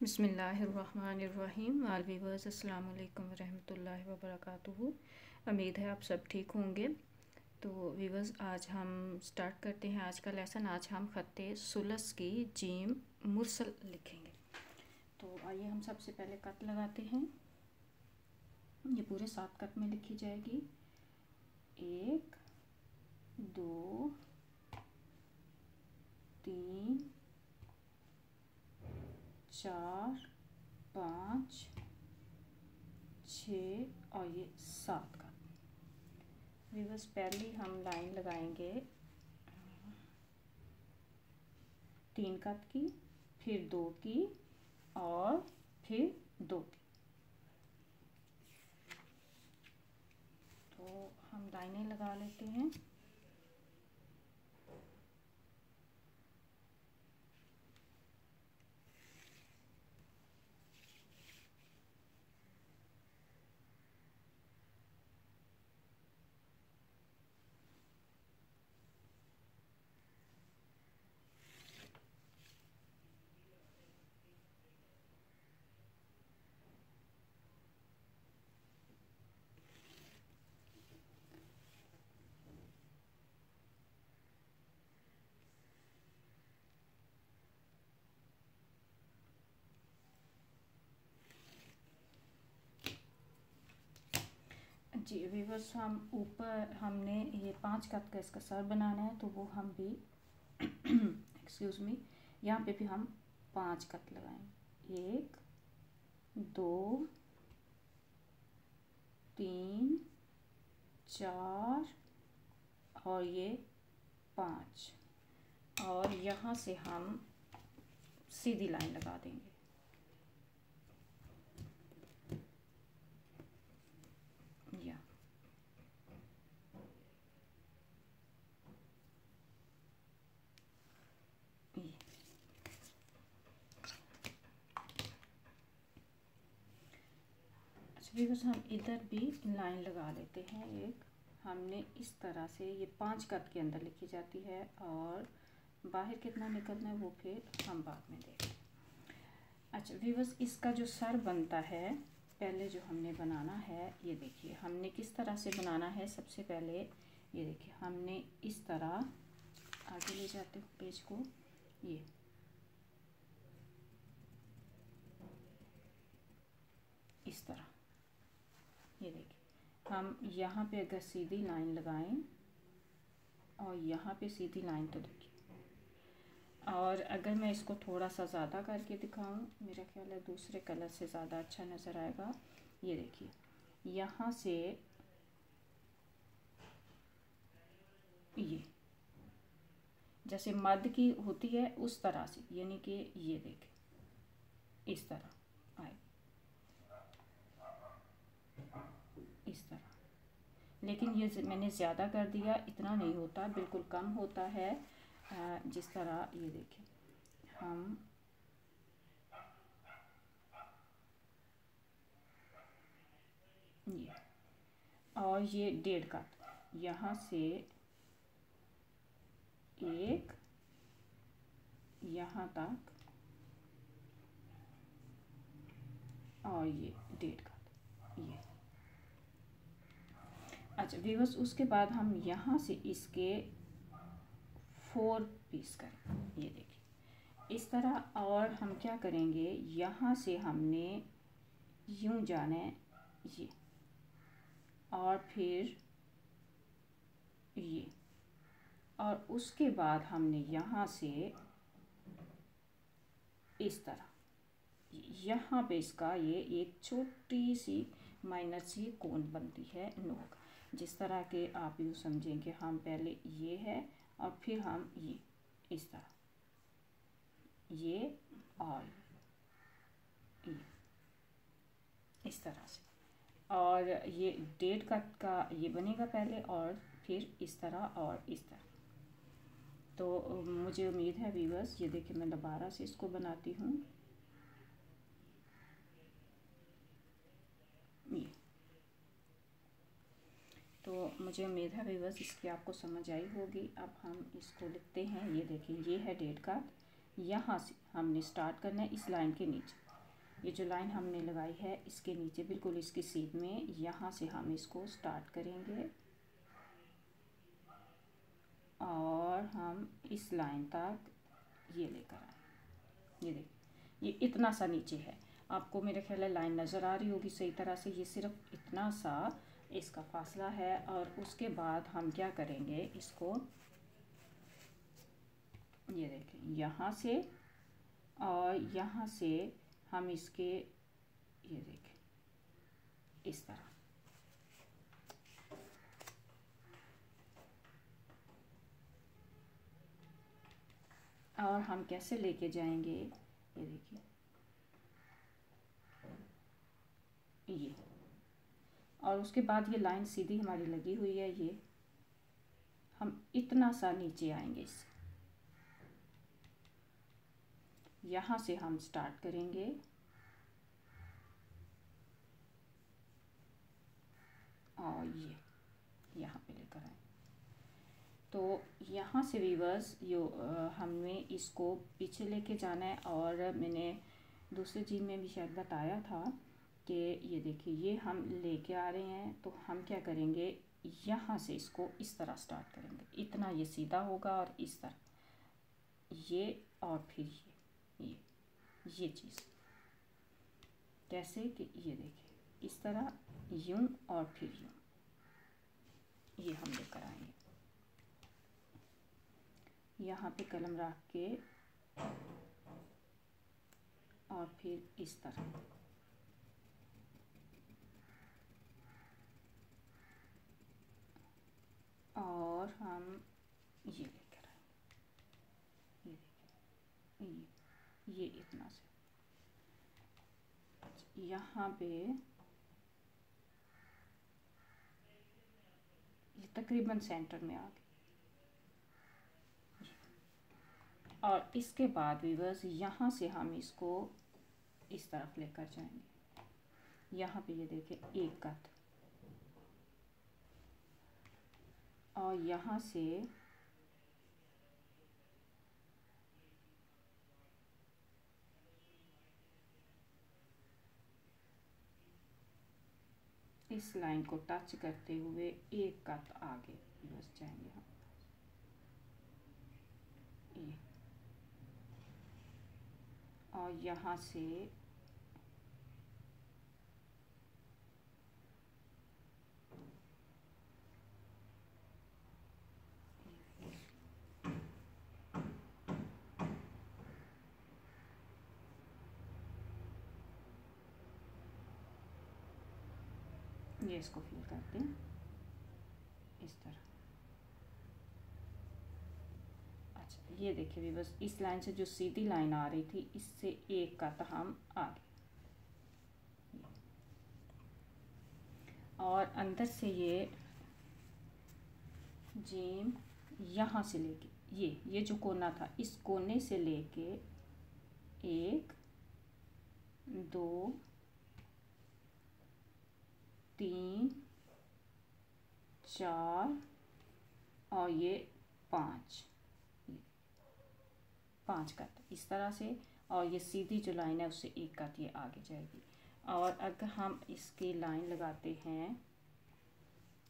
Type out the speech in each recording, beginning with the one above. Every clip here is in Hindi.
बिस्मिल्लाहिर्रहमानिर्रहीम। ऑल व्यूअर्स अस्सलाम वालेकुम रहमतुल्लाहि व बरकातुहू। उम्मीद है आप सब ठीक होंगे। तो व्यूअर्स आज हम स्टार्ट करते हैं आज का लेसन। आज हम ख़त्ते सुलस की जीम मुरसल लिखेंगे। तो आइए हम सबसे पहले कट लगाते हैं। ये पूरे 7 कट में लिखी जाएगी। 1 2 3 4 5 6 और ये 7 का। व्यूअर्स पहली हम लाइन लगाएंगे 3 कट की, फिर 2 की और फिर 2 की। तो हम लाइनें लगा लेते हैं। जी व्यूअर्स, हम ऊपर हमने ये 5 कट का इसका सर बनाना है, तो वो हम भी एक्सक्यूज़ मी, यहाँ पे भी हम 5 कट लगाएंगे। 1 2 3 4 और ये 5 और यहाँ से हम सीधी लाइन लगा देंगे। व्यूअर्स हम इधर भी लाइन लगा लेते हैं। एक हमने इस तरह से ये 5 कट के अंदर लिखी जाती है और बाहर कितना निकलना है वो फिर हम बाद में देखें। अच्छा व्यूअर्स, इसका जो सर बनता है पहले जो हमने बनाना है, ये देखिए हमने किस तरह से बनाना है। सबसे पहले ये देखिए हमने इस तरह आगे ले जाते हो पेज को, ये इस तरह, ये देखिए हम यहाँ पे अगर सीधी लाइन लगाएं और यहाँ पे सीधी लाइन, तो देखिए, और अगर मैं इसको थोड़ा सा ज़्यादा करके दिखाऊं, मेरा ख्याल है दूसरे कलर से ज़्यादा अच्छा नज़र आएगा। ये देखिए यहाँ से ये जैसे मर्द की होती है उस तरह से, यानी कि ये देखिए इस तरह आए, इस तरह। लेकिन ये मैंने ज़्यादा कर दिया, इतना नहीं होता, बिल्कुल कम होता है। जिस तरह ये देखिए हम ये, और ये 1.5 कट यहाँ से एक यहाँ तक और ये 1.5 कट ये। अच्छा व्यूअर्स, उसके बाद हम यहाँ से इसके 4 पीस करें, ये देखिए इस तरह। और हम क्या करेंगे, यहाँ से हमने यूं जाना है ये, और फिर ये, और उसके बाद हमने यहाँ से इस तरह यहाँ पे इसका ये एक छोटी सी माइनर सी कोन बनती है नोक। जिस तरह के आप यूँ समझें कि हम पहले ये है और फिर हम ये इस तरह ये और ये इस तरह से, और ये 1.5 कट का ये बनेगा पहले और फिर इस तरह और इस तरह। तो मुझे उम्मीद है व्यूअर्स, ये देखिए मैं दोबारा से इसको बनाती हूँ। ये तो मुझे उम्मीद है व्यूअर्स इसकी आपको समझ आई होगी। अब हम इसको लिखते हैं। ये देखिए ये है 1.5 कट, यहाँ से हमने स्टार्ट करना है इस लाइन के नीचे, ये जो लाइन हमने लगाई है इसके नीचे बिल्कुल इसकी सीध में यहाँ से हम इसको स्टार्ट करेंगे और हम इस लाइन तक ये लेकर आए। ये देखिए ये इतना सा नीचे है, आपको मेरे ख्याल है लाइन नज़र आ रही होगी सही तरह से। ये सिर्फ इतना सा इसका फासला है और उसके बाद हम क्या करेंगे, इसको ये देखें यहाँ से और यहाँ से हम इसके ये देखें इस तरह और हम कैसे लेके जाएंगे, ये देखिए ये, और उसके बाद ये लाइन सीधी हमारी लगी हुई है, ये हम इतना सा नीचे आएंगे इससे, यहाँ से हम स्टार्ट करेंगे और ये यहाँ पे लेकर आए। तो यहाँ से व्यूअर्स हमें इसको पीछे लेके जाना है। और मैंने दूसरे चीज़ में भी शायद बताया था कि ये देखिए ये हम लेके आ रहे हैं, तो हम क्या करेंगे, यहाँ से इसको इस तरह स्टार्ट करेंगे, इतना ये सीधा होगा और इस तरह ये और फिर ये चीज़ कैसे कि ये देखिए इस तरह यूं और फिर यूं, ये हम लेकर आएंगे। यहाँ पे कलम रख के और फिर इस तरह और हम ये लेकर आएंगे। ये देखिए ये इतना से यहाँ पे ये तकरीबन सेंटर में आ गई। और इसके बाद व्यूअर्स यहाँ से हम इसको इस तरफ लेकर जाएंगे। यहाँ पे ये देखिए एक कट और यहाँ से इस लाइन को टच करते हुए एक कट आगे बस जाएंगे हम, ये और यहाँ से ये इसको फिल करते हैं इस तरह। अच्छा ये देखिए भी बस इस लाइन से जो सीधी लाइन आ रही थी इससे एक कट हम आगे और अंदर से ये जीम यहाँ से लेके ये जो कोना था इस कोने से लेके 1 2 3 4 और ये 5 कट इस तरह से, और ये सीधी जो लाइन है उससे एक कट ये आगे जाएगी। और अगर हम इसकी लाइन लगाते हैं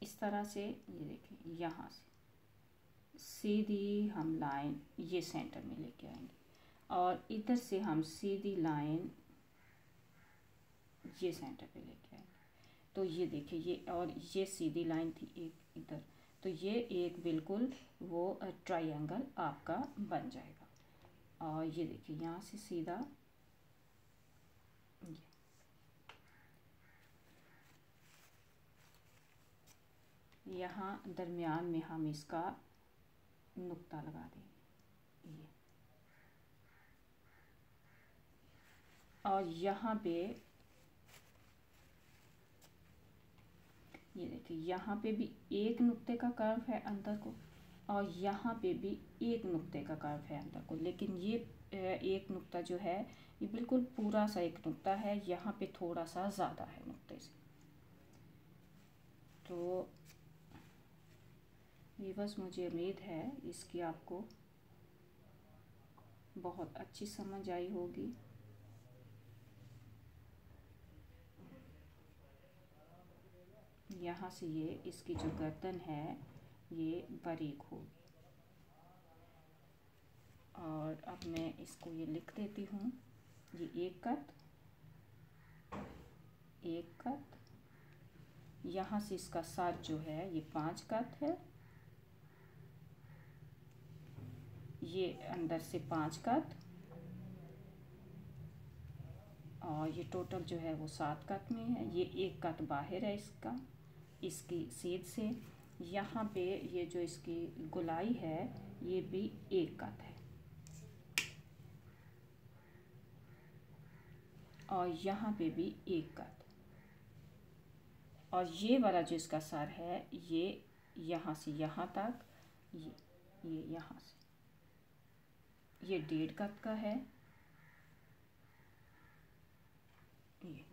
इस तरह से, ये देखिए यहाँ से सीधी हम लाइन ये सेंटर में लेके आएंगे और इधर से हम सीधी लाइन ये सेंटर पे लेके आएंगे। तो ये देखिए ये और ये सीधी लाइन थी एक इधर, तो ये एक बिल्कुल वो ट्रायंगल आपका बन जाएगा। और ये देखिए यहाँ से सीधा यहाँ दरमियान में हम इसका नुक्ता लगा देंगे ये, और यहाँ पे ये देखिए यहाँ पे भी एक नुक्ते का कर्व है अंदर को और यहाँ पे भी एक नुक्ते का कर्व है अंदर को, लेकिन ये एक नुक्ता जो है ये बिल्कुल पूरा सा एक नुक्ता है, यहाँ पे थोड़ा सा ज़्यादा है नुक्ते से। तो ये बस मुझे उम्मीद है इसकी आपको बहुत अच्छी समझ आई होगी। यहाँ से ये इसकी जो गर्दन है ये बारीक होगी। और अब मैं इसको ये लिख देती हूँ, ये एक कत, एक कत, यहाँ से इसका साथ जो है ये 5 कत है, ये अंदर से 5 कत, और ये टोटल जो है वो 7 कत में है। ये एक कत बाहर है इसका, इसकी सीध से। यहाँ पे ये जो इसकी गोलाई है ये भी एक कत है, और यहाँ पे भी एक कत, और ये वाला जो इसका सर है ये यहाँ से यहाँ तक, ये यहाँ से ये 1.5 कत का है। ये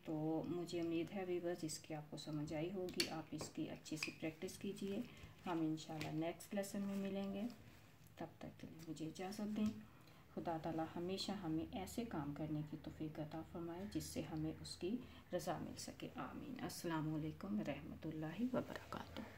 तो मुझे उम्मीद है व्यूअर्स इसकी आपको समझ आई होगी। आप इसकी अच्छी सी प्रैक्टिस कीजिए। हम इंशाल्लाह नेक्स्ट लेसन में मिलेंगे। तब तक के लिए मुझे इजाज़त दें। खुदा ताला हमेशा हमें ऐसे काम करने की तौफीक अता फरमाए जिससे हमें उसकी रज़ा मिल सके। आमीन। अस्सलामु अलैकुम रहमतुल्लाहि व बरकातुहू।